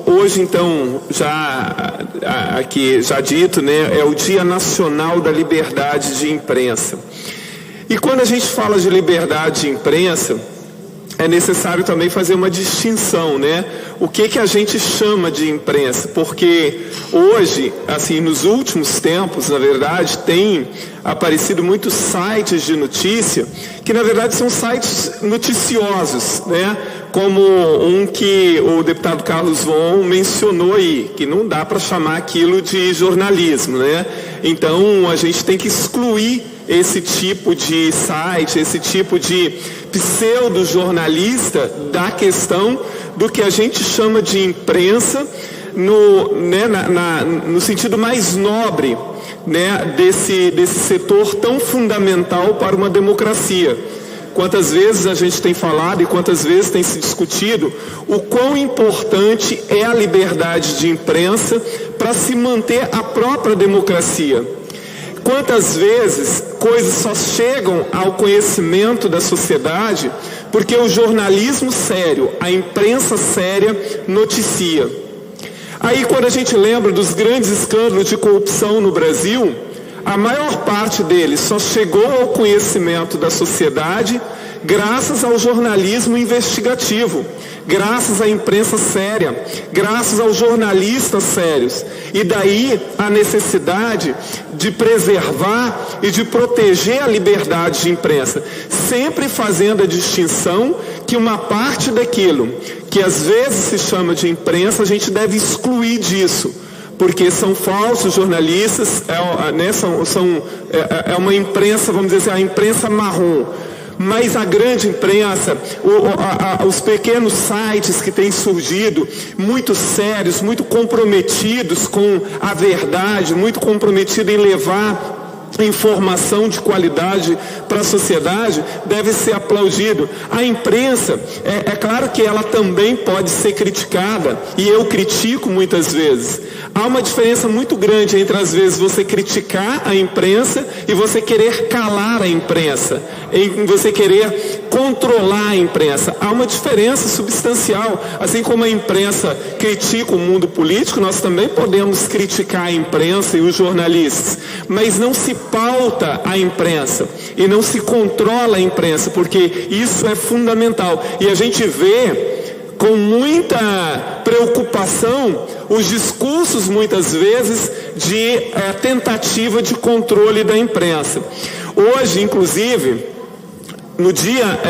Hoje, então, já dito, né, é o Dia Nacional da Liberdade de Imprensa. E quando a gente fala de liberdade de imprensa, é necessário também fazer uma distinção, né? O que a gente chama de imprensa? Porque hoje, assim, nos últimos tempos, na verdade, tem aparecido muitos sites de notícia que, na verdade, são sites noticiosos, né? Como um que o deputado Carlos Von mencionou aí, que não dá para chamar aquilo de jornalismo, né? Então, a gente tem que excluir esse tipo de site, esse tipo de pseudo-jornalista da questão do que a gente chama de imprensa no sentido mais nobre, né, desse setor tão fundamental para uma democracia. Quantas vezes a gente tem falado e quantas vezes tem se discutido o quão importante é a liberdade de imprensa para se manter a própria democracia. Quantas vezes coisas só chegam ao conhecimento da sociedade porque o jornalismo sério, a imprensa séria, noticia. Aí, quando a gente lembra dos grandes escândalos de corrupção no Brasil, a maior parte deles só chegou ao conhecimento da sociedade graças ao jornalismo investigativo, graças à imprensa séria, graças aos jornalistas sérios. E daí a necessidade de preservar e de proteger a liberdade de imprensa, sempre fazendo a distinção que uma parte daquilo que às vezes se chama de imprensa, a gente deve excluir disso, porque são falsos jornalistas, é uma imprensa, vamos dizer assim, a imprensa marrom. Mas a grande imprensa, os pequenos sites que têm surgido, muito sérios, muito comprometidos com a verdade, muito comprometidos em levar informação de qualidade para a sociedade, deve ser aplaudido. A imprensa, é claro que ela também pode ser criticada, e eu critico muitas vezes. Há uma diferença muito grande entre, às vezes, você criticar a imprensa e você querer calar a imprensa, em você querer controlar a imprensa. Há uma diferença substancial. Assim como a imprensa critica o mundo político, nós também podemos criticar a imprensa e os jornalistas, mas não se pauta a imprensa e não se controla a imprensa, porque isso é fundamental. E a gente vê com muita preocupação os discursos, muitas vezes, de tentativa de controle da imprensa. Hoje, inclusive, no Dia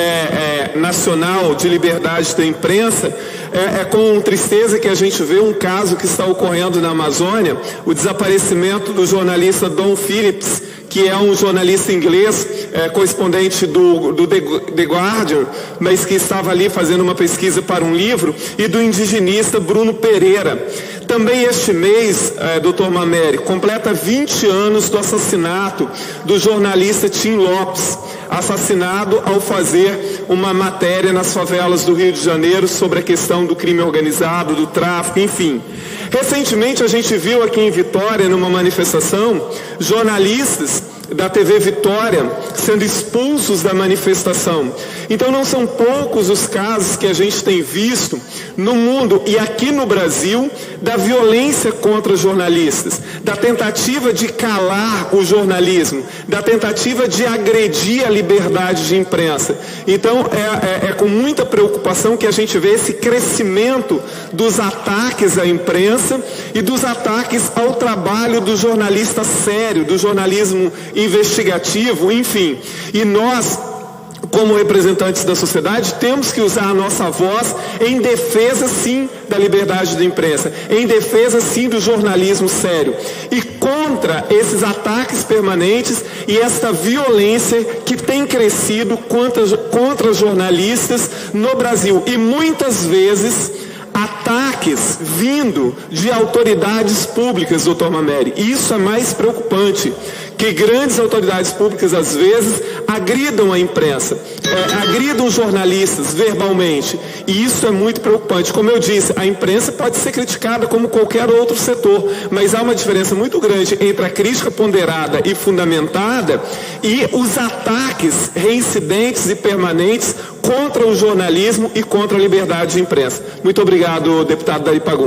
Nacional de Liberdade da Imprensa, é com tristeza que a gente vê um caso que está ocorrendo na Amazônia, o desaparecimento do jornalista Don Phillips, que é um jornalista inglês, correspondente do The Guardian, mas que estava ali fazendo uma pesquisa para um livro, e do indigenista Bruno Pereira. Também este mês, Dr. Mameri, completa 20 anos do assassinato do jornalista Tim Lopes, assassinado ao fazer uma matéria nas favelas do Rio de Janeiro sobre a questão do crime organizado, do tráfico, enfim. Recentemente a gente viu aqui em Vitória, numa manifestação, jornalistas da TV Vitória sendo expulsos da manifestação. Então não são poucos os casos que a gente tem visto no mundo e aqui no Brasil da violência contra jornalistas, da tentativa de calar o jornalismo, da tentativa de agredir a liberdade de imprensa. Então é com muita preocupação que a gente vê esse crescimento dos ataques à imprensa e dos ataques ao trabalho do jornalista sério, do jornalismo investigativo, enfim. E nós, como representantes da sociedade, temos que usar a nossa voz em defesa, sim, da liberdade da imprensa, em defesa, sim, do jornalismo sério, e contra esses ataques permanentes e esta violência que tem crescido contra jornalistas no Brasil, e muitas vezes ataques vindo de autoridades públicas, doutor Mameri. Isso é mais preocupante, que grandes autoridades públicas, às vezes, agridam a imprensa, agridam jornalistas verbalmente, e isso é muito preocupante. Como eu disse, a imprensa pode ser criticada como qualquer outro setor, mas há uma diferença muito grande entre a crítica ponderada e fundamentada e os ataques reincidentes e permanentes contra o jornalismo e contra a liberdade de imprensa. Muito obrigado, deputado Dari Pagum.